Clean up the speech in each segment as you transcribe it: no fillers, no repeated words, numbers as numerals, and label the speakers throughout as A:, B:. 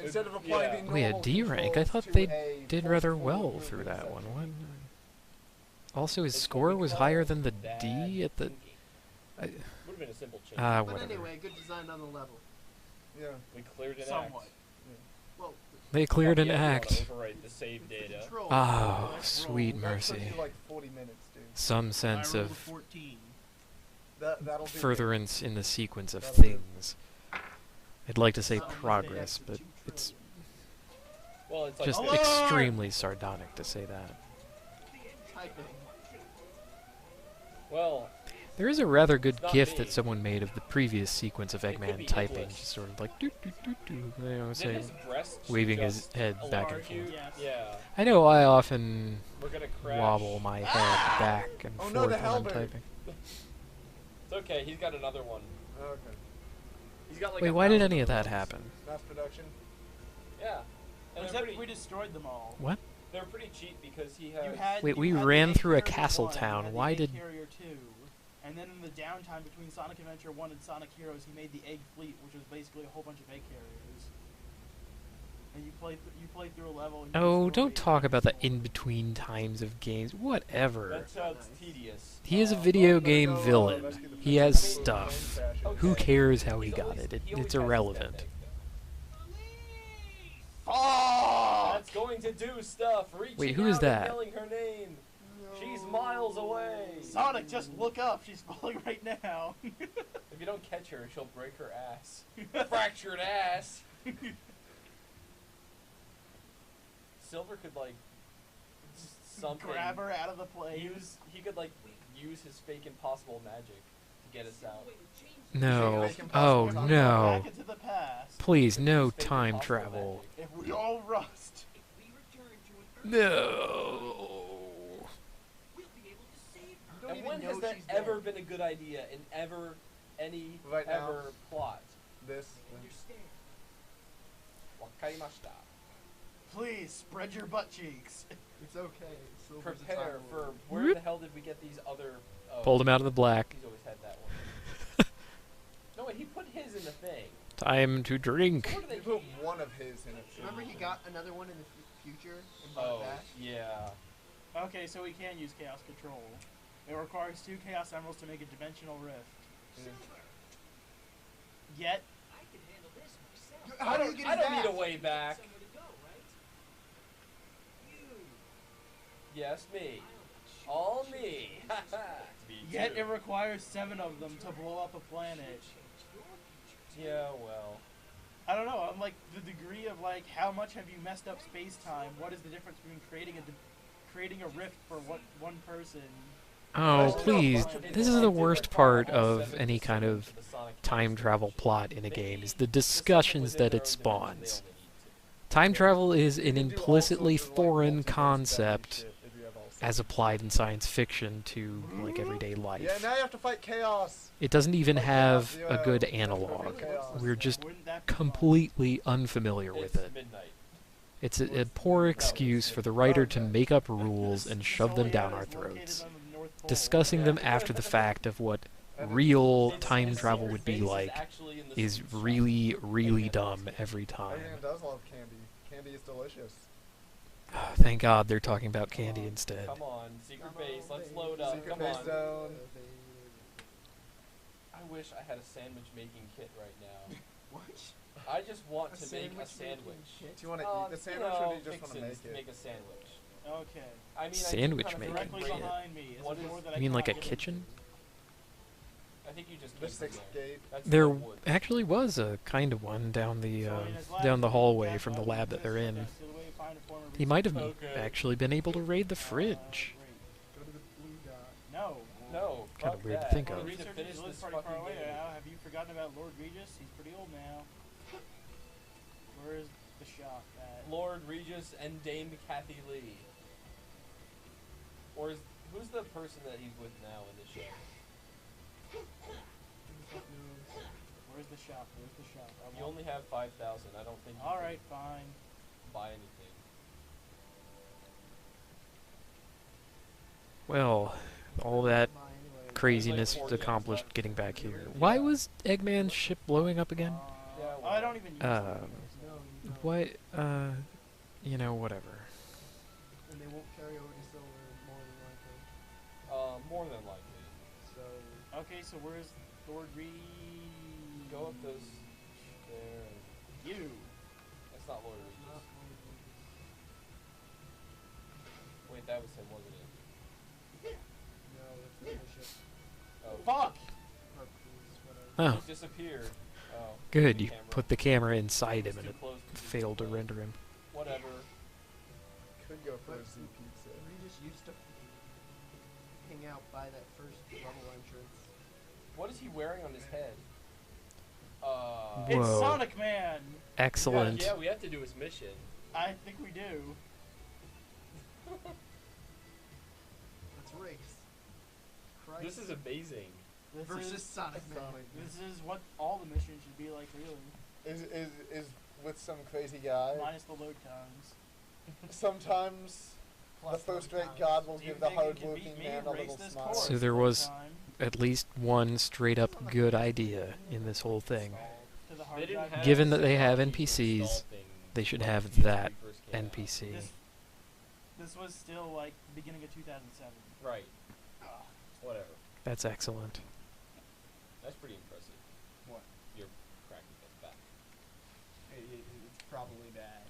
A: Instead of applying the
B: Wait, a
A: normal
B: D rank? I
A: controls
B: thought
A: to
B: they
A: a
B: did
A: full
B: rather
A: full
B: well
A: movement
B: through that one.
A: section.
B: What? Also, his
C: It's
B: score
C: what we
B: was
C: call
B: higher than the
C: bad
B: D at the...
C: thinking. Would have been a simple change.
D: But
B: whatever.
D: anyway, good design on the level.
A: Yeah.
C: We cleared an
E: Somewhat.
C: act.
D: Well,
B: They cleared an
C: Yeah, we wanna
B: act.
C: overwrite the save
D: the
C: data.
D: control.
B: Oh,
D: Let's
B: sweet
D: roll.
A: That took
B: mercy.
A: you like 40 minutes, dude.
B: Some
E: I
B: sense
E: rolled a
B: of
E: 14.
A: That'll do.
B: furtherance in the sequence of
A: That'll do.
B: things. I'd like to say
D: Something
B: progress,
D: like
B: but
D: $2
B: it's
C: Well, it's like
B: just
C: this.
B: extremely sardonic to say that.
D: Typing.
C: Well,
B: There is a rather good
C: It's not
B: gif
C: me.
B: that someone made of the previous sequence of
C: It could
B: Eggman
C: be
B: typing,
C: English.
B: just sort of like doo doo doo doo, you know,
C: did
B: saying,
C: his breasts
B: waving his
C: just
B: head back and
C: alarm you?
B: forth.
E: Yes.
C: Yeah.
B: I know I often
C: We're gonna crash.
B: wobble my head back and
A: Oh
B: forth
A: no, the
B: when I'm
A: halberd.
B: typing.
C: It's okay. He's got another one.
A: Okay.
C: He's got like.
B: Wait, why did any of that happen?
A: Mass production.
C: Yeah. And they're
E: Except
C: pretty,
E: we destroyed them all.
B: What?
C: they're pretty cheap because he
E: You
C: has.
E: had,
B: Wait,
E: you
B: we
E: had the
B: ran
E: egg
B: through a
E: carrier
B: castle
E: 1, you
B: town.
E: had the
B: Why
E: egg
B: did-
E: Carrier 2, and then in the downtime between Sonic Adventure 1 and Sonic Heroes, he made the Egg Fleet, which was basically a whole bunch of egg carriers. And you played through a level. And you
B: Oh,
E: destroyed
B: don't talk about the
E: everything.
B: in-between times of games. Whatever.
C: That sounds tedious.
B: He is a video game
A: Go,
B: villain.
A: rescue the
B: He
A: princess
B: has
A: before
B: stuff.
A: plane crashes.
B: Who
C: Okay.
B: cares how he
C: He's
B: got
C: always-
B: it?
C: he always
B: It's
C: has this
B: irrelevant.
C: thing.
E: Oh!
C: That's going to do stuff. Reaching
B: Wait, who is
C: out and
B: that?
C: Yelling her name. She's miles away.
E: Sonic, just look up. She's falling right now.
C: If you don't catch her, she'll break her ass. Fractured ass. Silver could like something.
E: Grab her out of the plane.
C: He could like use his fake impossible magic to get us out.
B: No.
A: Make him
B: Oh,
A: possible.
B: no.
E: Back into the past.
B: Please, no
C: His fake
B: time
C: impossible
B: travel.
C: magic.
E: If we all rust.
B: No.
D: You don't
C: And
D: even
C: when
D: know
C: has that
D: she's
C: ever
D: dead.
C: been a good idea in any
A: Right now.
C: ever plot?
A: This.
C: Wakarimashita.
E: Please spread your butt cheeks.
D: It's okay. Silver's a
C: Prepare
D: time
C: for
D: lord.
C: where
B: Whoop.
C: the hell did we get these other? Oh,
B: Pulled him out of the black.
C: He's always had that one. No, wait, he put his in the thing.
B: Time to drink.
C: So what do
A: He
C: they
A: put
C: keep?
A: one of his in it.
D: Remember he got another one in the future and brought
C: Oh,
D: it back?
C: yeah.
E: Okay, so we can use Chaos Control. It requires 2 Chaos Emeralds to make a dimensional rift. Yet,
D: How do you get
C: I
D: it
C: don't
D: back?
C: need a way back. Yes, me. All me. Me
E: yet
C: too.
E: it requires 7 of them to blow up a planet.
C: Yeah, well.
E: I don't know. I'm like the degree of like how much have you messed up space time? What is the difference between creating a rift for one person?
B: Oh, please.
C: It
B: This is
C: did
B: the
C: require
B: worst part
C: all
B: of
C: 7
B: any
C: to
B: kind
C: serve
B: of
C: to the Sonic
B: time
C: Master.
B: travel plot in a
C: They-
B: game is the
C: the
B: discussions
C: within
B: that
C: their
B: it
C: own dimension, they
B: spawns.
C: only need
B: Time travel is an
A: You can do all
B: implicitly
A: sorts of, like,
B: foreign
A: multiverse
B: concept
A: shit if you have all
B: as
A: sorts.
B: applied in science fiction to like everyday
A: Yeah,
B: life.
A: now you have to fight chaos.
B: It doesn't even
A: Fight
B: have
A: chaos,
B: a good
A: yeah,
B: analog.
A: chaos.
B: We're just
E: Wouldn't that be fun?
B: completely unfamiliar
C: to.
B: with
C: It's
B: it.
C: midnight.
B: It's a poor excuse for the writer to make up rules and shove them down our
E: Solia is located
B: throats,
E: on the North Pole.
B: discussing them after the fact of what real time
C: His
B: travel
C: secret
B: would be
C: base is
B: like
C: actually in the
B: is
C: sweet shop.
B: really, really dumb every time.
A: Eggman does love candy. Candy is delicious.
B: Thank God they're talking about candy instead.
C: Come on, secret
D: Come
C: base.
D: on,
C: Let's
D: baby.
C: load up.
A: Secret
C: Come
A: base
C: on.
A: zone.
C: I wish I had a sandwich making kit right now.
D: What?
C: I just want
D: A
C: to make a
D: sandwich
C: sandwich.
D: making kit?
A: Do you want to
C: Um,
A: eat the
C: you
A: sandwich
C: know,
A: or do you just want to
C: fixins
A: make
C: to
A: it?
C: make a sandwich.
E: Okay.
C: I mean,
B: Sandwich
C: I do kind
B: making
C: of
E: Directly
B: kit.
E: behind me is
C: What
E: a door
C: is-
E: that I
B: You mean like a
E: cannot get
B: kitchen?
E: into.
C: I think you just
A: The
C: keep them
A: sixth
C: there.
A: gate.
C: That's
B: There
C: no wood.
B: actually was a kind of one down the
E: So in his lab,
B: down the
E: he
B: hallway
E: found
B: from the
E: out
B: lab that
E: this
B: they're in.
E: that's the way to find a form of
B: He might have
E: research.
C: Okay.
B: actually been able to raid the
E: Uh,
B: fridge.
D: Go to the blue dot.
E: No.
C: No,
B: Kinda
C: fuck
B: weird to
C: that.
B: think
C: We
B: of.
C: need to
E: Research
C: finish
E: is
C: this
E: pretty
C: fucking
E: far away
C: game.
E: now. Have you forgotten about Lord Regis? He's pretty old now. Where is the shop at?
C: Lord Regis and Dame Kathy Lee. Or is who's the person that he's with now in the show?
E: Where's the shop? Where's the shop? I
C: You
E: want-
C: only have 5,000. I don't think you
E: All
C: can
E: right, fine.
C: buy anything.
B: Well, all that
D: Mine anyway.
B: craziness
C: Like
B: was
C: 4 games
B: accomplished
C: left.
B: getting back here. Why was Eggman's ship blowing up again?
C: Yeah,
E: I don't even use
B: Um,
E: it.
D: No, you
B: What? You know, whatever.
D: And they won't carry over to silver more than likely.
C: More than likely.
D: So
E: Okay, so where's Lord Reed?
C: Go up those there.
E: You.
C: That's not Lord Regis.
D: not Lord Regis.
C: Wait, that was him, wasn't it?
D: No, it's the bishop.
C: Oh,
E: Fuck!
D: Or priest, whatever.
B: Oh,
C: he disappeared. Oh.
B: good.
C: the
B: You
C: camera.
B: put the camera inside him
C: It's
B: and
C: too
B: it
C: close 'cause it's
B: failed to
C: too close.
B: render him.
C: Whatever.
A: Could go for a
D: But
A: Z pizza.
D: Regis used to hang out by that first level entrance.
C: What is he wearing on his head?
E: It's
B: Whoa.
E: Sonic Man!
B: Excellent.
C: Yeah, we have to do his mission.
E: I think we do.
D: Let's race. Christ.
C: This is amazing.
E: This
D: versus
E: is,
D: Sonic Man.
E: this is what all the missions should be like, really.
A: Is with some crazy guy.
E: Minus the load times.
A: Sometimes the
D: Plus
A: first-rate
D: times.
A: God will
E: Do you
A: give the
E: think you can
A: hard-working
E: beat me
A: man
E: and
A: a
E: race
A: little
E: this
A: smile.
E: course
B: So there
E: full
B: was
E: time
B: at least one straight up good idea in this whole thing.
E: to the hard
C: They didn't
E: drive?
C: have
B: Given that they
C: a
B: have
C: feature
B: NPCs,
C: install thing
B: they should
C: like
B: have
C: when
B: that
C: we first came out.
B: NPC.
E: This was still like the beginning of 2007.
C: Right. Whatever.
B: That's excellent.
C: That's pretty impressive.
A: What?
C: You're cracking it back.
A: It's probably bad.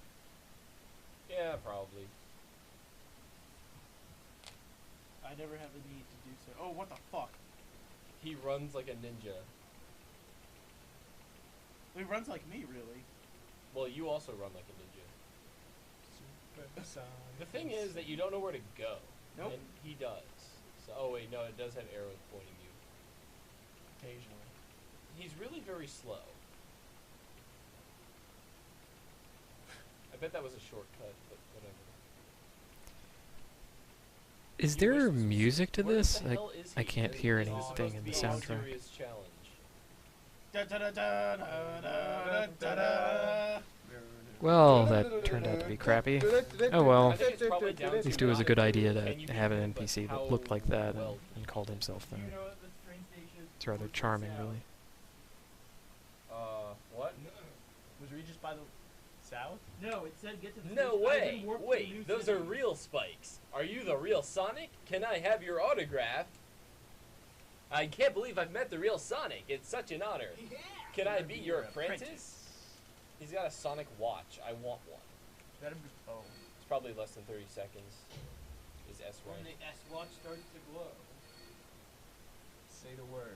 C: Yeah, probably.
E: I never have the need to do so. Oh, what the fuck?
C: He runs like a ninja.
E: He runs like me, really.
C: Well, you also run like a ninja. The thing is that you don't know where to go.
E: Nope.
C: And he does. So, oh wait, no, it does have arrows pointing you.
A: Occasionally.
C: He's really very slow. I bet that was a shortcut, but whatever.
B: Is
C: You
B: there
C: wish this was-
B: music to
C: where
B: this?
C: the hell is
B: I
C: he?
B: can't
C: Is
B: hear
C: this
B: anything
C: supposed to
B: in
C: be
B: the
C: a
B: soundtrack.
C: serious challenge.
E: Da da da da da da da da.
B: Well, that turned out to be crappy. Oh well.
C: I think it's probably down
B: At least
C: to
B: it was a
C: not
B: good
C: only
B: idea
C: can
B: to
C: you
B: have
C: beat
B: an
C: him, but
B: NPC
C: how
B: that looked like that
C: well
B: and called himself
E: Do
B: that.
E: you know that the train station?
B: It's rather charming, really.
C: What?
F: Was Regis by the south?
E: No, it said get to the
C: No
E: station. I've
C: way!
E: been warped to the new
C: Wait, those
E: city.
C: are real spikes. Are you the real Sonic? Can I have your autograph? I can't believe I've met the real Sonic. It's such an honor. Can I be your apprentice? He's got a Sonic watch. I want one.
F: That'd be. Oh.
C: It's probably less than 30 seconds. Is S
E: When
C: rank?
E: the S watch starts to glow.
F: Say the words.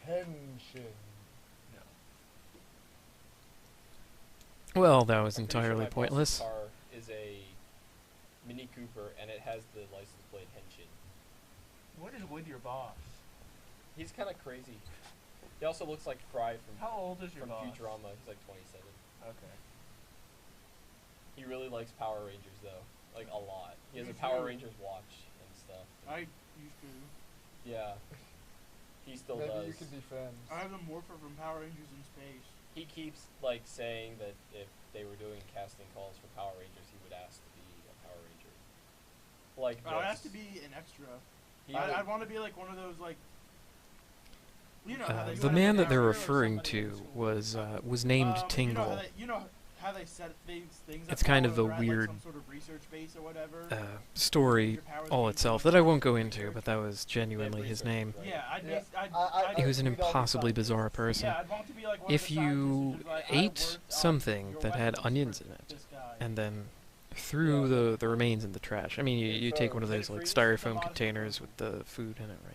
A: Henshin.
F: No.
B: Well, that was
C: I'm pretty sure
B: entirely
C: my boss's
B: pointless.
C: car is a Mini Cooper, and it has the license plate Henshin.
F: What is with your boss?
C: He's kind of crazy. He also looks like Fry
F: How old is your
C: from
F: boss?
C: Futurama. He's like 27.
F: Okay.
C: He really likes Power Rangers though, like a lot. He has
E: Me
C: a Power
E: too.
C: Rangers watch and stuff.
E: I used to.
C: Yeah, he still
A: Maybe
C: does.
A: you can be friends.
E: I have a morpher from Power Rangers in space.
C: He keeps like saying that if they were doing casting calls for Power Rangers, he would ask to be a Power Ranger. Like
E: I have
C: this.
E: to be an extra.
C: He would-
E: I'd want to be like one of those like. You know how they
B: The
E: set
B: man
E: up
B: that they're
E: Power or
B: referring
E: somebody in
B: to
E: school.
B: was named
E: You know how
B: Tingle.
E: they set things
B: It's
E: up
B: kind
E: now
B: of a
E: where they're at, like,
B: weird,
E: some sort of research base or whatever.
B: Story
E: Your powers
B: all
E: being
B: itself
E: used
B: that I
E: for
B: won't go
E: research.
B: into, but that was genuinely his
C: research,
B: name.
C: right?
E: Yeah, I'd,
A: Yeah.
E: I'd
B: He was an
A: read all the
B: impossibly
A: time.
B: bizarre person.
E: Yeah, I'd want to be like one
B: If
E: of the scientists
B: you
E: who's like, I
B: ate
E: worked on
B: something
E: your
B: that had
E: weapons
B: onions
E: for
B: in it,
E: this guy.
B: and then threw
C: Yeah.
B: the remains in the trash. I mean, you take one of
C: Did it
B: those like
C: freeze?
B: styrofoam containers with the food in it, right?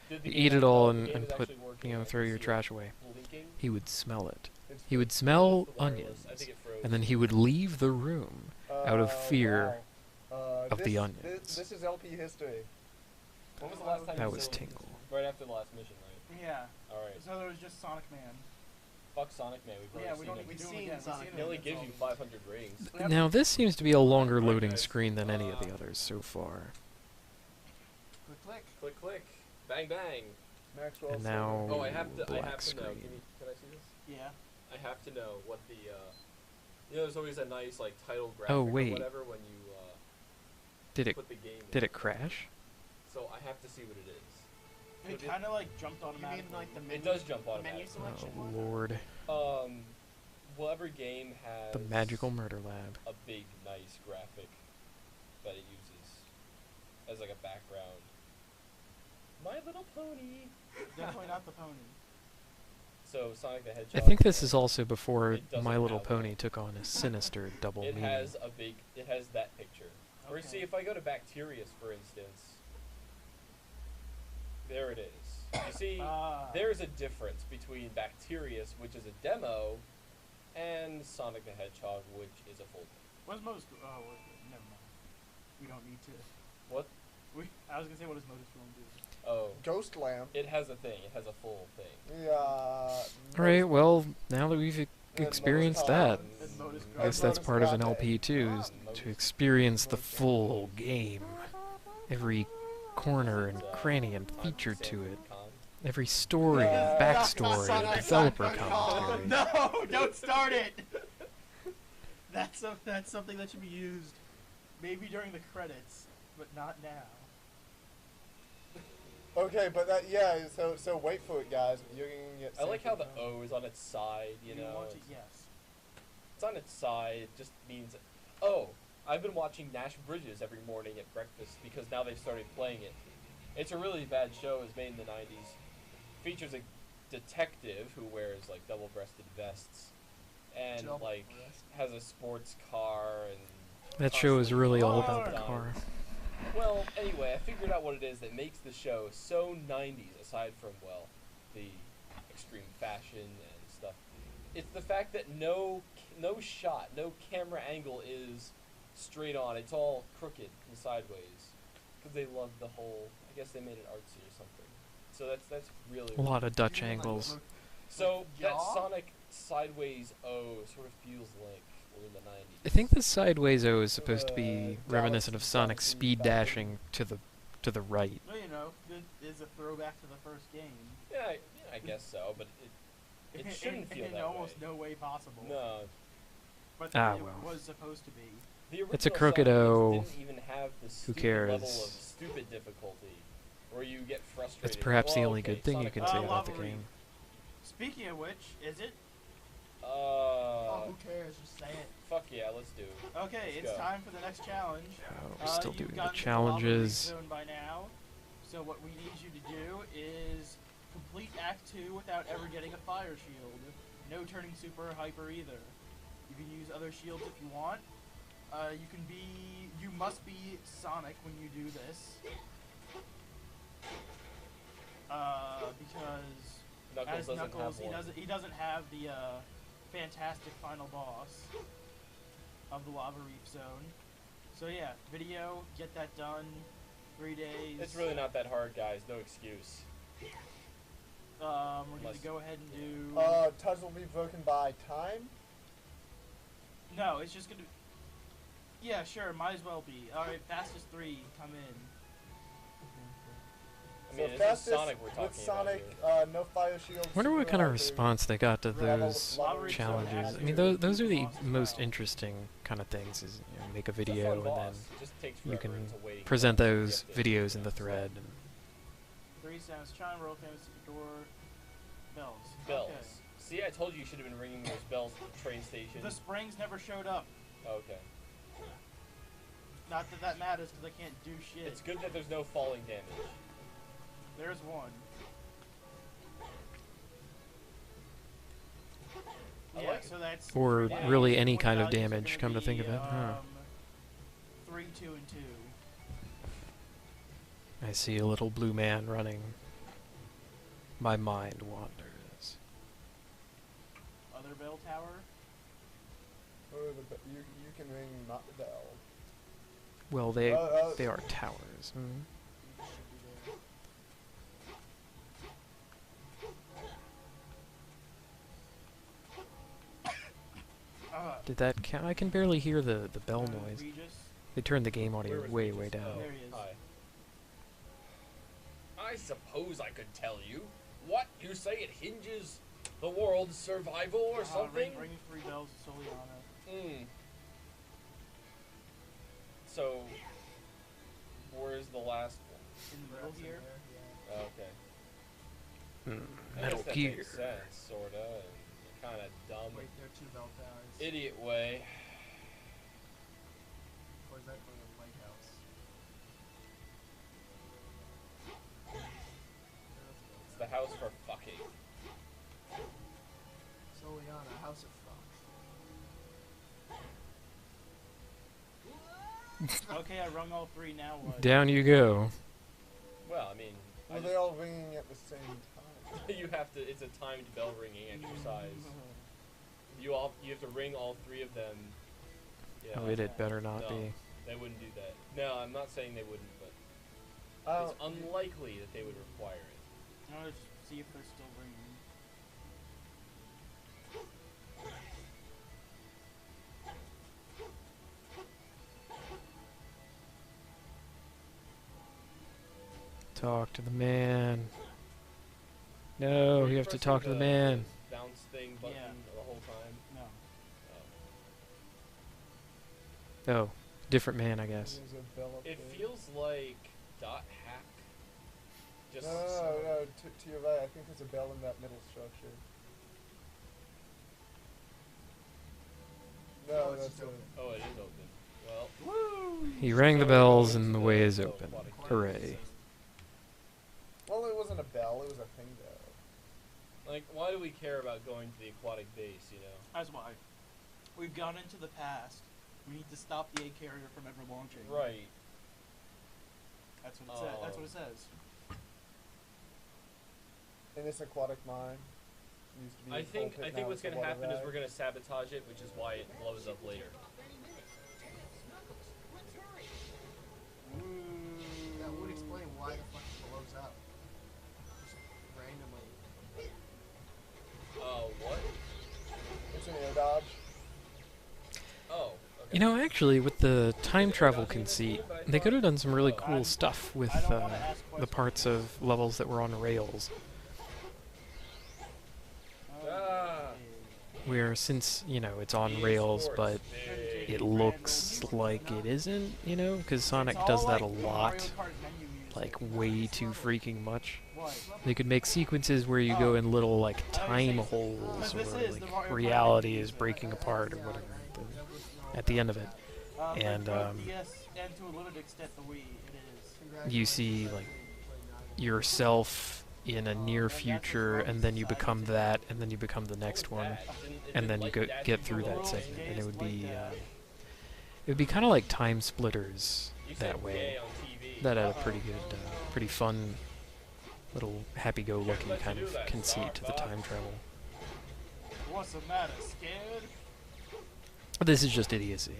C: Did the
B: You
C: game
B: eat it all
C: the
B: and
C: game is
B: put,
C: actually working,
B: you know,
C: I
B: throw
C: can
B: your
C: see it
B: trash away.
C: blinking.
B: He would smell it.
A: It's
B: He would
C: That's
B: smell
C: the wireless.
B: onions,
C: I think it froze.
B: and then he would leave the room out of fear
A: wow.
B: of the
A: this-
B: onions.
A: This is LP history.
C: When was the last time
B: That
C: you
B: was
C: saw-
B: Tingle.
C: Right after the last mission, right?
E: Yeah,
C: Alright.
E: so there was just Sonic Man.
C: Fuck Sonic Man, we've already
E: Yeah, we
C: seen
E: don't
C: it.
E: need
D: We've
E: to do
D: seen
E: it again.
D: Sonic
E: We've
C: It
E: seen
C: only
E: it.
C: gives you 500 rings.
E: Yep.
B: Now this seems to be a longer
C: Alright,
B: loading
C: guys.
B: screen than any of the others so far.
D: Click, click.
C: Click, click. Bang, bang.
A: Maxwell.
B: And now
C: Oh, I have to
B: black
C: know.
B: screen.
C: Can I see this?
E: Yeah.
C: I have to know what the, you know, there's always a nice, like, title graphic
B: Oh, wait.
C: or whatever when you,
B: Did it
C: put the game
B: did
C: in.
B: it crash?
C: So I have to see what it is.
E: It
C: It-
E: kind of like jumped
D: You
E: automatically.
D: mean like the menu?
C: It does jump
D: the
C: automatically.
D: menu selection
B: Oh
D: one?
B: lord.
C: Well, every game has
B: The magical murder lab.
C: a big, nice graphic that it uses as like a background. My Little Pony.
E: Definitely not the pony.
C: So Sonic the
B: I
C: Hedgehog.
B: think this is also before
C: It doesn't
B: My Little
C: have
B: Pony
C: that.
B: took on a sinister double
C: It
B: meaning.
C: has a big. It has that picture. Or
E: Okay.
C: see, if I go to Bacterius, for instance, there it is. You see,
E: Ah.
C: there's a difference between Bacterius, which is a demo, and Sonic the Hedgehog, which is a full game.
E: What's most? Oh, never mind. We don't need to.
C: What?
E: I was gonna say, what does Modus Storm do?
C: Oh,
A: Ghost Lamp.
C: it has a thing. It has a full thing.
A: Yeah.
B: Alright, well, now that we've experienced that,
E: And Modus
B: I guess that's part of an LP too, is to experience the full game. Every corner and cranny and feature to it. Every story and backstory and developer commentary.
E: No, don't start it. That's something that should be used, maybe during the credits, but not now.
A: Okay, but that so wait for it, guys. You're gonna get.
C: I like how the
A: something
C: O is on its side, you know.
E: want to?
C: It's,
E: Yes.
C: it's on its side. It just means, oh, I've been watching Nash Bridges every morning at breakfast because now they've started playing it. It's a really bad show. It was made in the 90s. Features a detective who wears like double-breasted vests and like has a sports car and
B: That show is really all
C: constantly
B: about the
C: dying.
B: car.
C: Well, anyway, I figured out what it is that makes the show so 90s, aside from, well, the extreme fashion and stuff. It's the fact that no shot, no camera angle is straight on. It's all crooked and sideways. Because they love the whole, I guess they made it artsy or something. So that's really...
B: A lot of Dutch angles.
C: So that
D: Yaw?
C: Sonic sideways O sort of feels like we're in the 90s.
B: I think the sideways O is supposed to be reminiscent of Sonic
A: Galaxy
B: speed dashing to the right.
E: Well, you know, it is a throwback to the first game.
C: Yeah, I guess so, but it shouldn't feel
E: in
C: that
E: almost
C: way.
E: no way possible.
C: No,
E: But
B: Ah,
E: it
B: well.
E: was supposed to be.
C: the original
B: It's a crooked O.
C: Sonic didn't even have the stupid
B: cares?
C: level of stupid difficulty, where you get frustrated.
B: It's perhaps the
C: Well,
B: only
C: okay,
B: good thing you
C: Sonic
B: can say
E: Uh,
B: about the
E: Lava
B: game.
E: Speaking of which, is it?
D: Oh, who cares? Just say it.
C: Fuck yeah, let's do it.
E: Okay,
C: Let's
E: it's
C: go.
E: time for the next challenge.
B: Oh, we're still
E: You've
B: doing the
E: gotten to
B: challenges.
E: Lava Zone by now, so what we need you to do is complete Act 2 without ever getting a fire shield. No turning super or hyper either. You can use other shields if you want. You must be Sonic when you do this. Because
C: Knuckles
E: as
C: doesn't
E: Knuckles,
C: have one.
E: he doesn't have the fantastic final boss of the Lava Reef Zone. So yeah, video, get that done. 3 days.
C: It's really not that hard, guys. No excuse.
E: We're gonna
C: Unless-
E: go ahead and do.
A: Tuds will be broken by time.
E: No, it's just gonna. Yeah, sure, might as well be. All right, fastest 3, come in.
C: I mean,
A: So
C: this is
A: fastest
C: Sonic we're talking
A: with Sonic,
C: about here.
A: no fire shields.
B: Wonder what
A: super
B: kind of
A: hyper.
B: response they got to
A: Gravel,
B: those
A: lava reef zone
B: challenges.
A: has
B: I mean,
A: your
B: those are the
E: boss as
B: most
E: well.
B: interesting kind of things. Is make a
C: It's a
B: video
C: fun
B: and
C: boss.
B: then
C: It just takes
B: you
C: forever.
B: can
C: It's a waiting
B: present
C: game. You
B: those
C: have to-
B: videos in the thread. And
E: 3 sounds, chime, roll, famous door, bells.
C: Bells.
E: Okay.
C: See, I told you you should have been ringing those bells at the train station.
E: The springs never showed up.
C: Okay.
E: Not that that matters because I can't do shit.
C: It's good that there's no falling damage.
E: There's one.
C: I
E: Yeah,
C: like it.
E: so that's.
B: Or
E: 3 days.
B: really any
E: Point
B: kind of
E: values are
B: damage,
E: gonna
B: come to think of
E: be,
B: it, huh.
E: 3, 2, and 2.
B: I see a little blue man running. My mind wanders.
E: Other bell tower.
A: You can ring not the bell.
B: Well, they
A: Uh,
B: are towers. Mm. Did that count? I can barely hear the bell noise.
E: Regis.
B: They turned the game audio
C: Where was
B: way,
C: Regis?
B: way down.
C: Oh,
E: There he is.
C: Hi. I suppose I could tell you. What? You say it hinges the world's survival or something?
E: Ringing 3 bells is solely on it.
C: Hmm. So, where's the last one?
E: In the middle here.
C: Okay.
B: Mm,
C: I
B: Metal
C: guess that
B: Gear.
C: makes sense, sorta. And it kind of dumb,
D: Wait, there are 2 bell towers.
C: idiot way.
D: Or is that going to lighthouse?
C: It's the house for fucking.
D: Soliana, House of Fuck.
E: Okay, I rung all 3, now what?
B: Down you go.
C: Well, I mean,
A: Were they all ringing at the same time?
C: you have to. It's a timed bell ringing exercise. You have to ring all 3 of them. Yeah.
B: Oh, it better not
C: No,
B: be.
C: they wouldn't do that. No, I'm not saying they wouldn't, but
A: Oh,
C: it's unlikely that they would require it.
E: I want to see if they're still ringing.
B: Talk to the man. No,
C: Were
B: you
C: you
B: have to
C: pressing
B: talk to the man.
C: Bounce thing button
E: Yeah.
C: the whole time.
E: No.
C: Oh.
B: Oh, different man, I guess.
A: there's a bell up
C: It
A: there.
C: feels like dot hack. Just
A: No, to your right. I think there's a bell in that middle structure.
D: No,
A: No,
D: it's
A: that's
D: just
A: a.
D: open.
C: Oh, it is open. Well,
B: He rang the bells and the way is open. Hooray.
A: Well, it wasn't a bell. It was a thing, though.
C: like, why do we care about going to the aquatic base? You know.
E: That's why. We've gone into the past. We need to stop the egg carrier from ever launching.
C: Right.
E: That's what it says. That's what it says.
A: In this aquatic mine. Used to be
C: I
A: a
C: think
A: pulpit, now
C: what's
A: it's a
C: gonna
A: water
C: happen is
A: rag.
C: we're gonna sabotage it, which is why it blows up later.
D: That would explain why the fuck it blows up. Just randomly.
C: What?
A: It's an air dodge.
C: Oh. Okay.
B: You know, actually, with the time travel conceit, they could have done some really cool stuff with
E: I don't wanna ask
B: the
E: questions.
B: parts of levels that were on rails.
C: Ah.
B: Where, since, you know, it's on rails, but it looks like it isn't, you know? Because Sonic
E: It's
B: does
E: all
B: that a
E: like the Mario
B: lot.
E: Kart menu music.
B: Like, way too freaking much.
E: What?
B: They could make sequences where you go in little, like, time holes,
E: This
B: or,
E: is the Mario
B: like,
E: Kart
B: reality
E: menu
B: is
E: music.
B: breaking apart, or whatever,
D: That was no
B: at the end of it.
E: But
B: And,
E: both DS and to a limited extent the Wii, it is.
B: You see, like, yourself in a near future, and then you become that, and then you become the next one, and then you get through that segment, and it would be kind of like Time Splitters that way. That had a pretty good, pretty fun, little happy-go-lucky kind of conceit to the time travel.
E: What's the matter, scared?
B: But this is just idiocy.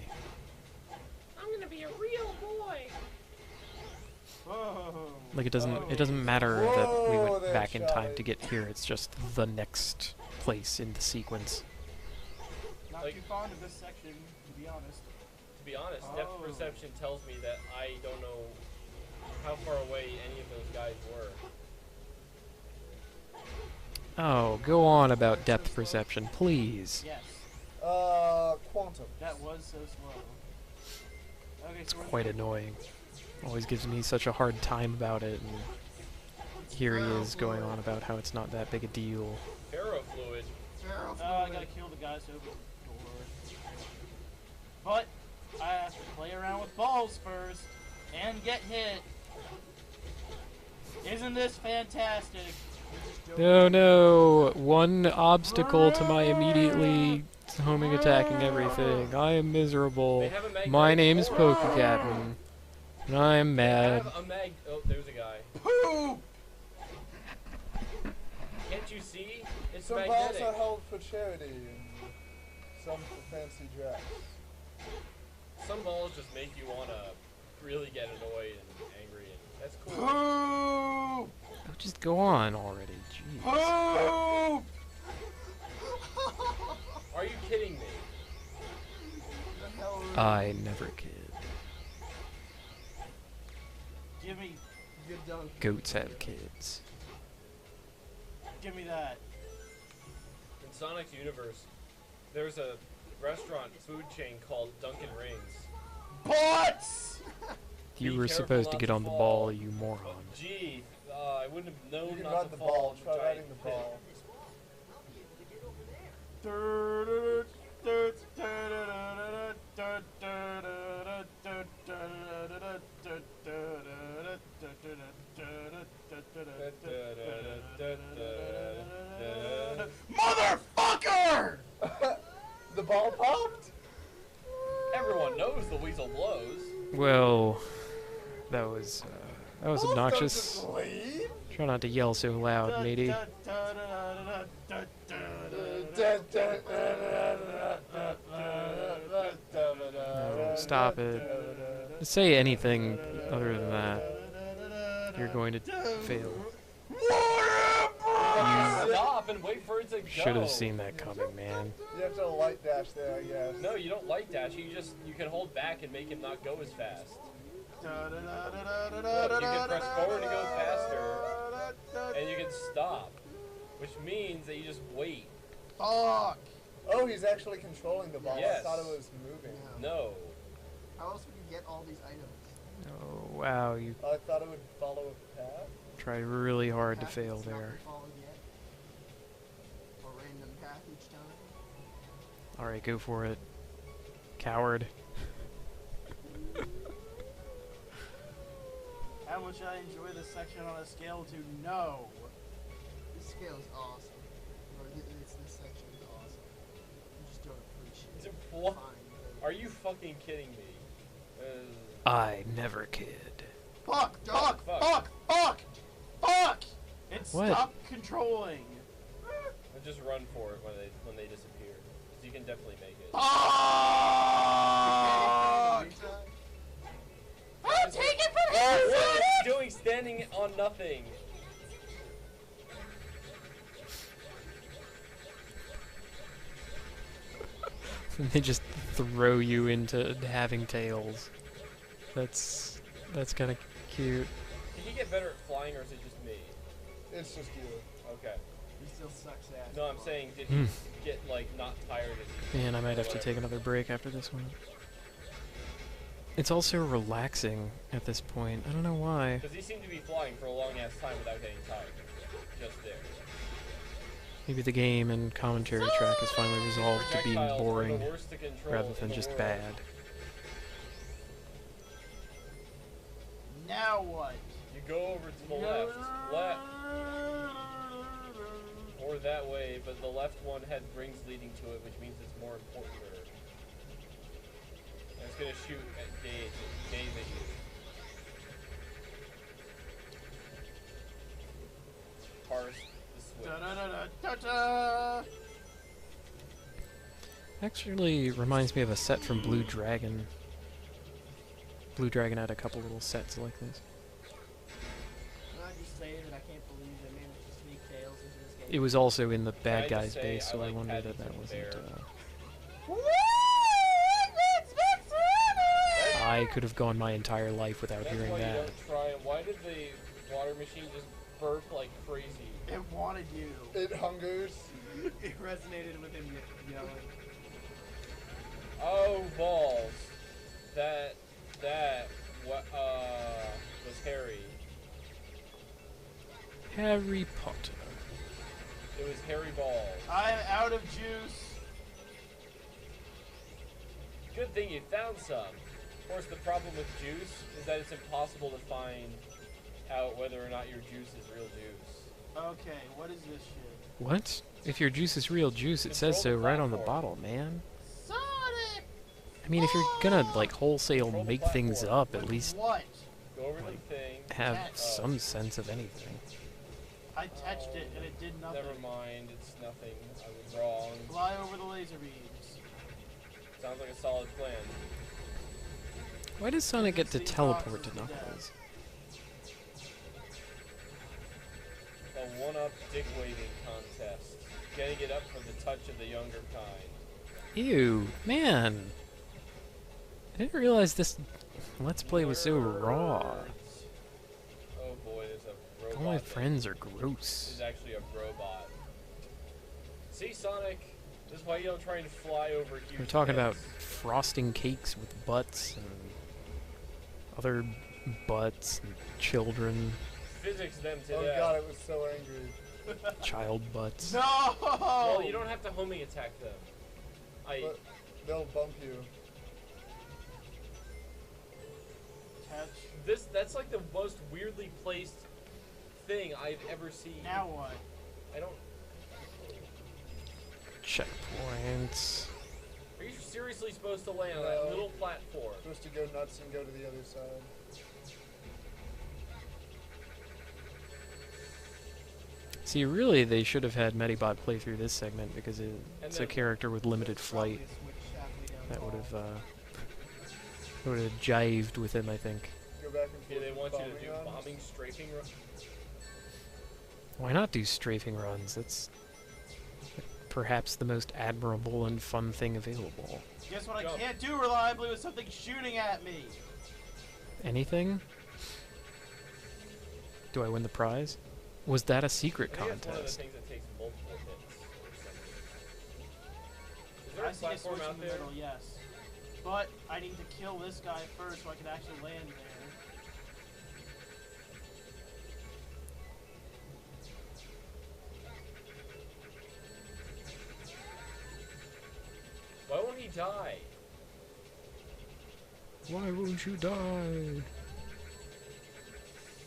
C: I'm gonna be a real boy.
E: Whoa.
B: Like, it doesn't matter that we
A: Whoa
B: went
A: there,
B: back in time
A: Charlie.
B: to get here. It's just the next place in the sequence.
E: Not
C: Like-
E: too fond of this section, to be honest.
C: To be honest, depth
E: Oh.
C: perception tells me that I don't know how far away any of those guys were.
B: Oh, go on about depth perception, please.
E: Yes,
A: Quantum.
E: that was so slow. Okay,
B: It's
E: so we're-
B: quite annoying. Always gives me such a hard time about it, and here he is going on about how it's not that big a deal.
C: Ferrofluid.
E: I gotta kill the guys over the door. But I have to play around with balls first and get hit. Isn't this fantastic?
B: No, no! One obstacle to my immediately homing attacking everything. I am miserable.
C: They have a magnetic
B: My name's
C: core.
B: Pokecapn, and I am
C: They
B: mad.
C: have a oh, there's a guy.
E: Poop!
C: Can't you see? It's
A: Some balls
C: magnetic.
A: are held for charity, and some for fancy dress.
C: Some balls just make you wanna really get annoyed and angry, and that's cool.
E: Poop!
B: Oh, just go on already, jeez.
E: Poop!
C: Are you kidding me?
B: I never kid.
E: Give me
B: Goats have kids.
E: that.
C: In Sonic's universe, there's a restaurant food chain called Dunkin' Rings.
E: Butts!
B: You
C: Be
B: were
C: careful
B: supposed to
C: not
B: get
C: to
B: on the
C: fall.
B: ball, you moron.
C: Oh, gee, I wouldn't have known
A: You can
C: not
A: ride
C: to
A: the
C: fall
A: ball.
C: in the
A: Try
C: giant
A: riding the
C: pit.
A: ball.
E: Motherfucker!
A: The ball popped?
C: Everyone knows the weasel blows.
B: Well, that was obnoxious.
A: Just leave?
B: Try not to yell so loud, matey. No, stop it. Say anything other than that. You're going to fail.
C: Stop and wait for it to go.
B: Should have seen that coming, man.
A: You have to light dash there, I guess.
C: No, you don't light dash. You can hold back and make him not go as fast. Look, you can press forward to go faster, and you can stop, which means that you just wait.
E: Fuck!
A: Oh, he's actually controlling the ball.
C: Yes.
A: I thought it was moving.
C: No.
D: How else would you get all these items?
B: Oh, wow, you
A: I thought it would follow a path.
B: tried really hard to
D: Path
B: fail
D: that's not
B: there.
D: been followed yet? Or random path each time?
B: Alright, go for it. Coward.
E: How much I enjoy this section on a scale to no.
D: This scale is awesome. Or this section is awesome. You just don't appreciate it.
C: What?
D: Fine,
C: Are you fucking kidding me?
B: I never kid.
E: Fuck! Fuck!
C: Fuck.
E: Fuck! Fuck! Fuck! It
B: What?
E: stopped controlling.
C: Just run for it when they disappear. 'Cause you can definitely make it.
E: Fuck!
C: Oh, take it from him! What are you doing standing on nothing?
B: They just throw you into having tails. That's kind of cute.
C: Did he get better at flying or is it just me?
A: It's just you.
C: Okay.
D: He still sucks ass.
C: No, I'm saying, did he get, like, not tired as he
B: Man, I might have to take another break after this one. It's also relaxing at this point. I don't know why.
C: Because he seemed to be flying for a long ass time without getting tired. Just there.
B: Maybe the game and commentary track is finally resolved to being
C: Projectiles are the
B: boring
C: worst to control
B: rather
C: in
B: than
C: the
B: just
C: world.
B: bad.
E: Now what?
C: You go over to the left, or that way, but the left one had rings leading to it, which means it's more important. And it's gonna shoot at gaze at you. Parse the switch.
E: Da-da-da-da-da-da.
B: Actually reminds me of a set from Blue Dragon. Blue Dragon had a couple little sets like this.
D: Can I just say that I can't believe they managed to sneak Tails into this game?
B: It was also in the
C: Can I
B: bad
C: just
B: guys
C: say
B: base,
C: I
B: so I
C: like
B: wonder that
C: Paddington
B: that wasn't.
C: Bear?
B: I could have gone my entire life without
C: That's
B: hearing
C: why you
B: that.
C: don't try 'em. Why did the water machine just burp like crazy?
E: It wanted you.
A: It hungers.
D: It resonated with him yelling.
C: Oh balls! That was Harry.
B: Harry Potter.
C: It was Harry Balls.
E: I'm out of juice.
C: Good thing you found some. Of course, the problem with juice is that it's impossible to find out whether or not your juice is real juice.
E: Okay, what is this shit?
B: What? If your juice is real juice, it says so
C: Control the
B: right on the
C: platform.
B: bottle, man.
E: Sonic!
B: I mean, if you're gonna, like, wholesale
C: Control the
B: make things
C: platform.
B: up, at least
E: What?
C: Go over to the thing.
B: have
E: Yes.
B: some sense of anything.
E: I touched it and it did nothing.
C: Never mind, it's nothing. I was wrong.
E: Fly over the laser beams.
C: Sounds like a solid plan.
B: Why does Sonic get to
E: See
B: teleport to
E: boxes of death.
B: Knuckles?
C: A one-up dick waving contest. Getting it up for the touch of the younger kind.
B: Ew, man. I didn't realize this Let's Play was so raw.
C: Nerds. Oh boy, there's a robot.
B: All my
C: that
B: friends are
C: is
B: gross.
C: actually a robot. See, Sonic? This is why you don't try and fly over huge
B: We're talking about
C: heads.
B: frosting cakes with butts and other butts and children.
C: Physics them to
A: Oh
C: death.
A: god, it was so angry.
B: Child butts.
E: No!
C: Well, you don't have to homing attack them.
A: But they'll bump you.
E: Catch.
C: That's like the most weirdly placed thing I've ever seen.
E: Now what?
C: I don't.
B: Checkpoints.
C: Are you seriously supposed to land on that
A: No.
C: little platform?
A: Supposed to go nuts and go to the other side.
B: See, really, they should have had Medibot play through this segment because it's a
C: then-
B: character with limited flight.
D: Probably a switch halfway down
B: That
D: the hall.
B: would have jived with him, I think.
A: Go back and forth.
C: Yeah, they
A: with
C: want you to
A: bombing
C: do
A: runs.
C: bombing, strafing.
B: Why not do strafing runs? That's perhaps the most admirable and fun thing available.
E: Guess what
C: Jump.
E: I can't do reliably with something shooting at me?
B: Anything? Do I win the prize? Was that a secret
C: I think it's one of the
B: contest?
C: things that takes multiple hits. Is there
E: I
C: a
E: see a
C: platform
E: switch in
C: out
E: the
C: there?
E: middle, yes. But I need to kill this guy first so I can actually land there.
C: Why won't he die?
B: Why won't you die?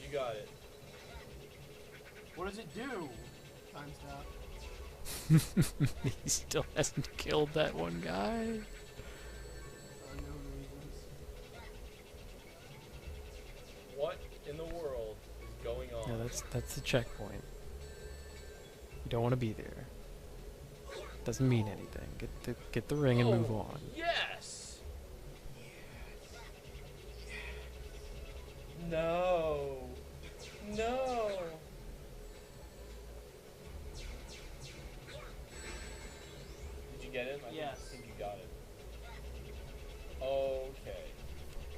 C: You got it.
E: What does it do?
D: Time stop.
B: He still hasn't killed that one guy.
D: Unknown reasons.
C: What in the world is going on?
B: Yeah, that's the checkpoint. You don't want to be there. Doesn't mean anything. Get the ring and move on.
C: Yes. No. No. Did you get him? I
E: Yes.
C: think you got it. Okay.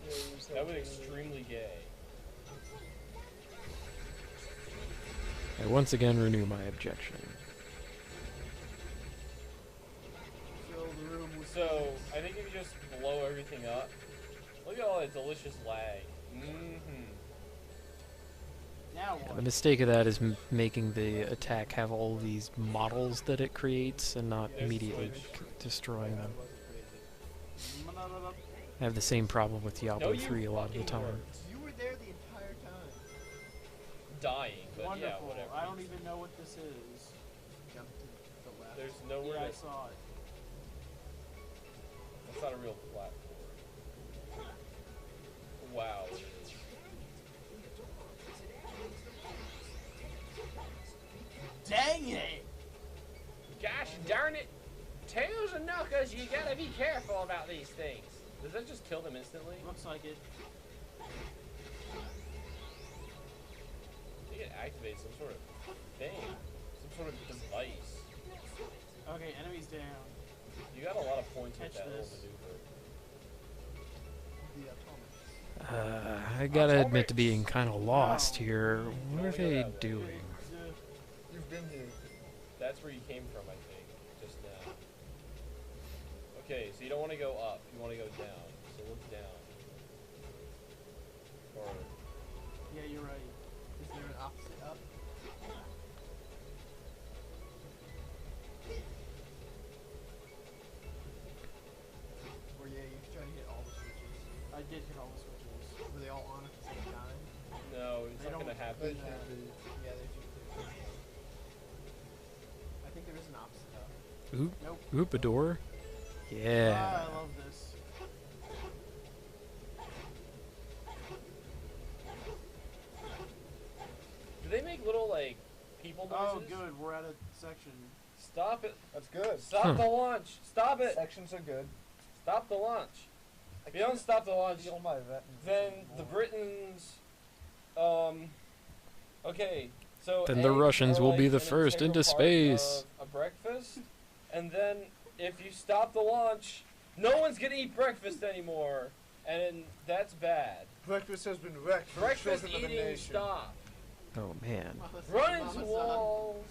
A: Yeah, you just
C: That
A: have
C: was
A: to-
C: extremely gay.
B: I once again renew my objection.
D: Fill the room with
C: So, I think if you just blow everything up, look at all that delicious lag. Mm-hmm.
E: Now
B: Yeah,
E: what?
B: the mistake of that is making the attack have all these models that it creates and not
C: Yeah,
B: immediately
C: switch.
B: destroying them.
E: Mm,
B: I have the same problem with Diablo
C: No, you
B: 3 a lot of the
C: fucking
B: time.
C: weren't.
D: You were there the entire time.
C: Dying, but
E: Wonderful.
C: yeah, whatever.
E: I don't even know what this is.
D: Jump to the left.
C: There's nowhere
E: Yeah, I
C: to...
E: saw it.
C: That's not a real platform. Wow, it is.
E: Dang it!
C: Gosh darn it! Tails and knuckles, you gotta be careful about these things. Does that just kill them instantly?
E: Looks like it.
C: I think it activates some sort of thing. Some sort of device.
E: Okay, enemies down.
C: You got a lot of points with
E: Catch
C: that little
E: this.
C: maneuver.
D: The atomics.
B: I gotta admit to being kind of lost here. What are
C: Don't go
B: they
C: that way.
B: doing?
A: You've been here.
C: That's where you came from, I think, just now. Okay, so you don't want to go up. You want to go down. So look down. Or
E: Yeah, you're right.
D: Is there an opposite up? Or yeah, you try to hit all the switches.
E: I did hit all the switches.
D: Were they all on at the same time?
C: no, it's
E: They
C: not gonna
E: don't-
A: They
C: happen.
A: can't be.
D: Yeah, they should. I think there is an opposite up.
B: Oop,
E: Nope.
B: oop, a door?
E: Ah,
B: Yeah.
E: I love this.
C: Do they make little like people
E: Oh,
C: noises?
E: good. We're at a section.
C: Stop it!
A: That's good.
C: Stop the launch! Stop it!
A: Sections are good.
C: Stop the launch!
A: I
C: If you don't
A: can't
C: stop the launch,
A: feel my vet.
C: then the Britons, okay, so
B: Then the
C: eggs
B: Russians
C: are
B: will
C: like
B: be the
C: an
B: first
C: integral
B: into
C: part
B: space.
C: of a breakfast, and then if you stop the launch, no one's gonna eat breakfast anymore, and that's bad.
A: Breakfast has been wrecked. for the
C: Breakfast
A: children of the
C: eating
A: nation.
C: stop.
B: Oh man.
C: Run into walls.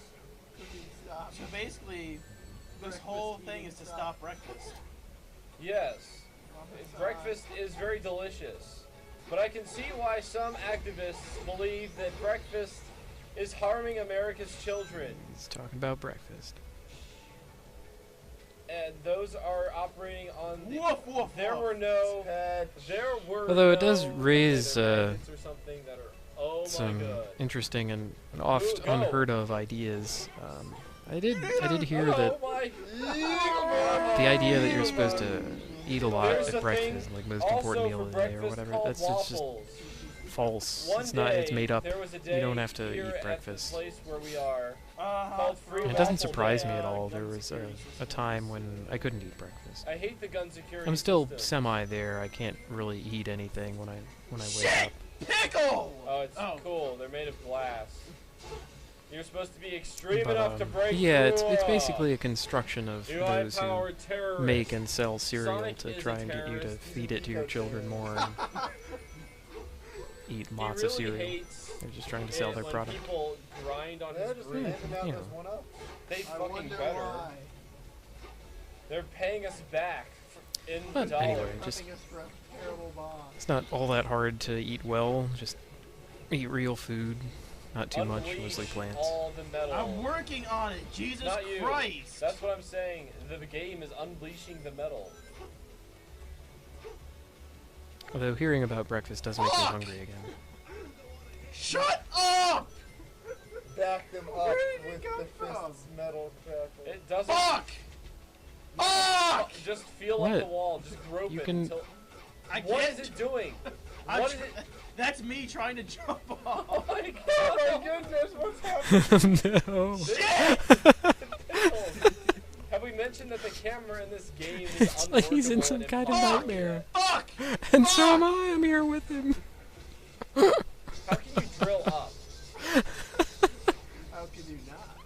D: Cooking stop.
E: So basically, this
D: Breakfast
E: whole thing
D: eating
E: is to
D: stop.
E: stop breakfast.
C: Yes,
D: Mama stop.
C: breakfast is very delicious, but I can see why some activists believe that breakfast is harming America's children.
B: He's talking about breakfast.
C: And those are operating on the...
E: Woof, woof,
C: There
E: woof.
C: were no... There were
B: Although it does
C: no-
B: raise,
C: they're magnets or something that are... Oh my
B: Some
C: god.
B: interesting and oft
C: Ooh, oh.
B: unheard of ideas. I did hear that
C: Oh my...
B: the idea that you're supposed to eat a lot
C: There's
B: at
C: a
B: breakfast,
C: thing
B: like most
C: also
B: important meal
C: for
B: of the day or
C: breakfast
B: whatever.
C: called
B: That's just
C: waffles.
B: false.
C: One
B: It's not. It's
C: day,
B: made up.
C: there was a
B: You
C: day
B: don't have to
C: here
B: eat
C: at the
B: breakfast.
C: place where we are
E: Uh-huh.
C: called Free
B: It
C: Waffle
B: doesn't surprise
C: Day.
B: me at all. There
E: gun
B: was
E: security
B: a
E: system.
B: time when I couldn't eat breakfast.
C: I hate the gun security
B: I'm still
C: system.
B: semi there. I can't really eat anything when I wake up.
E: Pickle!
C: Oh, it's cool. They're made of glass. You're supposed to be extreme
B: But,
C: enough to break
B: yeah, it's
C: through.
B: basically a construction of
C: You
B: those who
C: high-powered terrorists.
B: make and sell cereal
C: Sonic
B: to
C: is a
B: try and get you to
C: terrorist.
B: feed it to your children more and eat
C: He
B: lots
C: really
B: of cereal.
C: hates
B: They're just trying to sell
C: it
B: their
C: when
B: product.
C: people grind on
A: Yeah,
C: his
A: just
C: brain.
A: handing out
B: Yeah.
A: this one up.
C: They
D: I
C: fucking
D: wonder
C: better.
D: why.
C: They're paying us back in
B: But
C: dollars.
B: anyway, just
D: Prepping us for a terrible boss.
B: it's not all that hard to eat well. Just eat real food, not too much,
C: Unleash
B: mostly plants.
C: all the metal.
E: I'm working on it. Jesus
C: Not you.
E: Christ.
C: That's what I'm saying. The game is unleashing the metal.
B: Although hearing about breakfast does make me
E: Fuck!
B: hungry again.
E: Shut up!
A: Back them up
D: Where did it
A: with
D: come
A: the
D: from?
A: fist's metal crackle.
C: It doesn't.
E: Fuck! Fuck!
C: Just feel
B: What?
C: up the wall. Just grope
B: You
C: it
B: can-
C: until.
E: I
C: What
E: can't.
C: is it doing?
E: I'm
C: What is
E: tr-
C: it?
E: That's me trying to jump off.
C: Oh my
A: Oh my
C: god!
A: goodness, what's happening?
B: No.
C: Pickles. Have we mentioned that the camera in this game is
B: It's like he's in
C: unworkable
B: some
C: and
B: kind of
C: impossible?
B: nightmare.
E: Fuck!
B: And so am I. I'm here with him.
C: How can you drill up?
D: How could you not?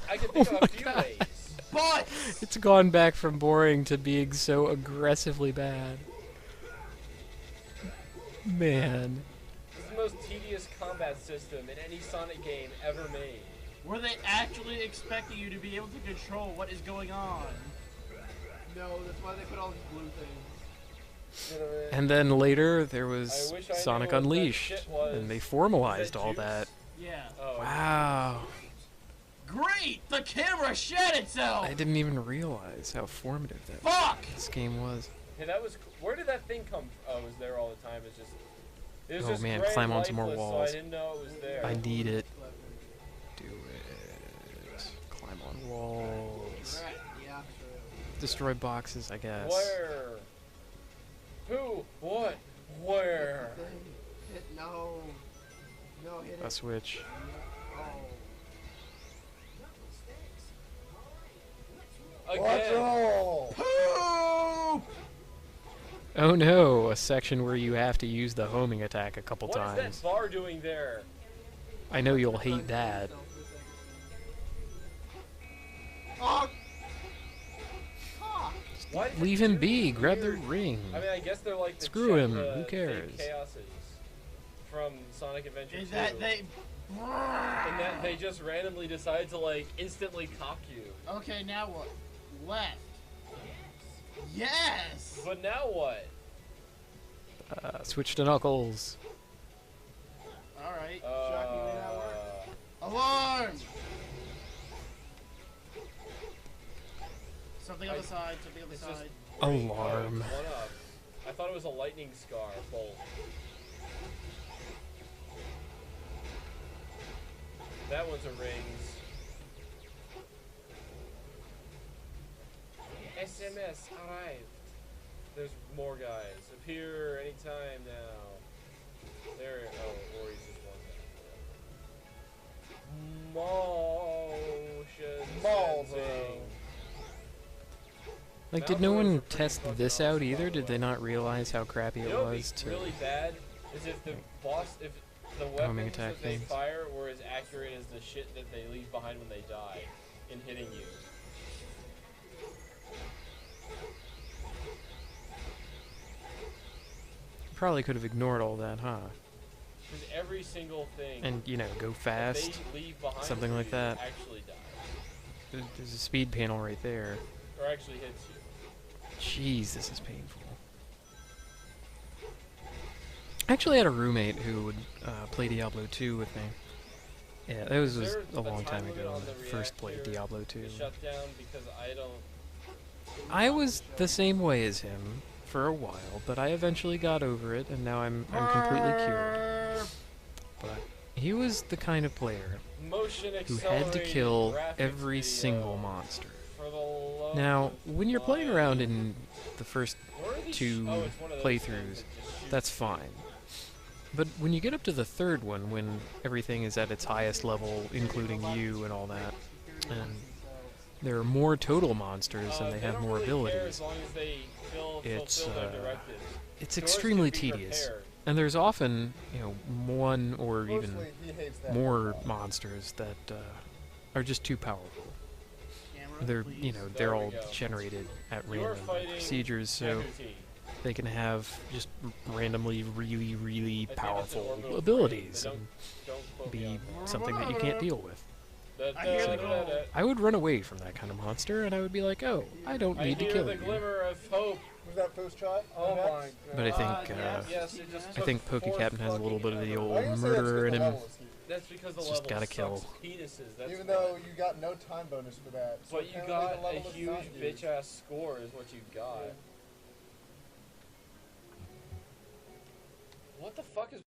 C: I can think
B: Oh
C: of
B: my
C: a few
B: God.
C: ways.
E: But
B: It's gone back from boring to being so aggressively bad. Man.
C: This is the most tedious combat system in any Sonic game ever made.
E: were they actually expecting you to be able to control what is going on?
D: No, that's why they put all these blue things.
A: You know,
B: And then later there was
C: I wish I knew
B: Sonic
C: what that
B: Unleashed,
C: shit was.
B: and they
C: Is
B: formalized
C: that
B: all
C: juice?
B: that.
E: Yeah.
C: Oh.
B: Wow.
E: Great! The camera shed itself!
B: I didn't even realize how formative that
E: Fuck!
B: this game was.
C: Hey, that was. Where did that thing come? Oh, it was there all the time. It's just. It was
B: Oh,
C: just
B: man,
C: gray
B: climb
C: and
B: onto more
C: lifeless,
B: walls.
C: So I didn't know it was there.
B: I need it.
D: Clever.
B: Do it. Climb on walls.
D: Right, yeah, true.
B: Destroy boxes, I guess.
C: Where? Who? What? Where?
D: Thing. Hit no. No, hit
B: A
D: it.
B: switch.
D: Oh.
A: Watch
C: Again.
A: roll!
E: Poop!
B: Oh no, a section where you have to use the homing attack a couple
C: What is
B: times.
C: that bar doing there?
B: I know you'll hate that.
D: Oh! Fuck!
C: Why did
B: Leave
C: it
B: him
C: do
B: be, grab the
C: weird-
B: ring.
C: I mean, I guess they're like the
B: Screw him,
C: the
B: who cares?
C: fake chaoses from Sonic Adventure
E: Is
C: 2.
E: that they?
C: And that they just randomly decide to like instantly cock you.
E: Okay, now what? Left. Yes.
C: But now what?
B: Switch to Knuckles.
E: All right.
D: Shockingly, that worked.
E: Alarm. Something on the side. Something on the
C: It's just
E: side.
B: Alarm.
C: One up. I thought it was a lightning scar bolt. That one's a rings. SMS arrived. There's more guys. Appear anytime now. There. Oh, Ori's just one. Motion
A: Malvo.
C: sensing.
B: Like, did no
C: Malfoy is a
B: one
C: pretty
B: test
C: fucking
B: this
C: awesome,
B: out
C: by
B: either?
C: the
B: Did they
C: way.
B: not realize how crappy
C: You
B: it
C: know what'd
B: was
C: be
B: to...
C: really bad is if the boss, if the
B: Homing
C: weapons
B: attack
C: that they
B: things.
C: fire were as accurate as the shit that they leave behind when they die in hitting you.
B: Probably could have ignored all that, huh?
C: Because every single thing
B: And, you know, go
C: that
B: fast.
C: they leave behind
B: something
C: for
B: like
C: you
B: that.
C: actually dies.
B: There's a speed panel right there.
C: Or actually hits you.
B: Jeez, this is painful. I actually had a roommate who would play Diablo 2 with me. Yeah, that was
C: Is there
B: a long time
C: limit
B: ago
C: on
B: when
C: the
B: I first played
C: reactor
B: Diablo 2.
C: to shut down? Because I don't.
B: I was the same way as him for a while, but I eventually got over it, and now I'm completely cured. But he was the kind of player
C: Motion
B: who had to
C: accelerated
B: kill
C: graphics
B: every
C: video.
B: single monster.
C: For the love
B: Now,
C: of
B: when you're playing
C: my-
B: around in the first
C: Where are these
B: two
C: oh, it's one of those
B: playthroughs,
C: things that just shoots
B: that's
C: you.
B: fine. But when you get up to the third one, when everything is at its highest level, including you and all that, and there are more total monsters and they
C: They
B: have
C: don't
B: more
C: really care
B: abilities,
C: as long as they
B: it's,
C: fulfill their directives.
B: it's
C: Doors
B: extremely
C: can be
B: tedious.
C: repaired.
B: And there's often, one or even
A: Mostly, he hates that
B: more
A: robot.
B: monsters that are just too powerful.
E: Camera,
B: They're,
E: please.
B: they're
C: There we
B: all
C: go.
B: generated at
C: You are
B: random
C: fighting
B: procedures, so
C: Entity.
B: they can have just randomly really, really
C: I think it's an
B: powerful
C: orbital
B: abilities
C: frame,
B: and
C: but don't quote me
B: be
C: on that.
B: something that you can't deal with.
E: I hear the goal.
B: I would run away from that kind of monster, and I would be like, oh, I don't
C: I
B: need to
C: hear
B: kill
C: the
B: you.
C: glimmer of hope.
A: Was that first try?
C: Oh
A: Next?
C: my god.
B: But I think,
C: yes, it just
B: I
C: took
B: think
C: 4
B: Pokecapn has a little bit of the
C: fucking
B: old
A: I didn't say that's
B: murderer in
A: because the
B: him.
A: level was huge.
C: That's because the
B: It's
C: level
B: just gotta
C: sucks
B: kill.
C: penises. That's
A: Even
C: why.
A: though you got no time bonus for that. So
C: But you
A: apparently
C: got
A: the
C: a
A: level is
C: huge
A: not huge.
C: bitch ass score is what you got.
A: Yeah.
C: What the fuck is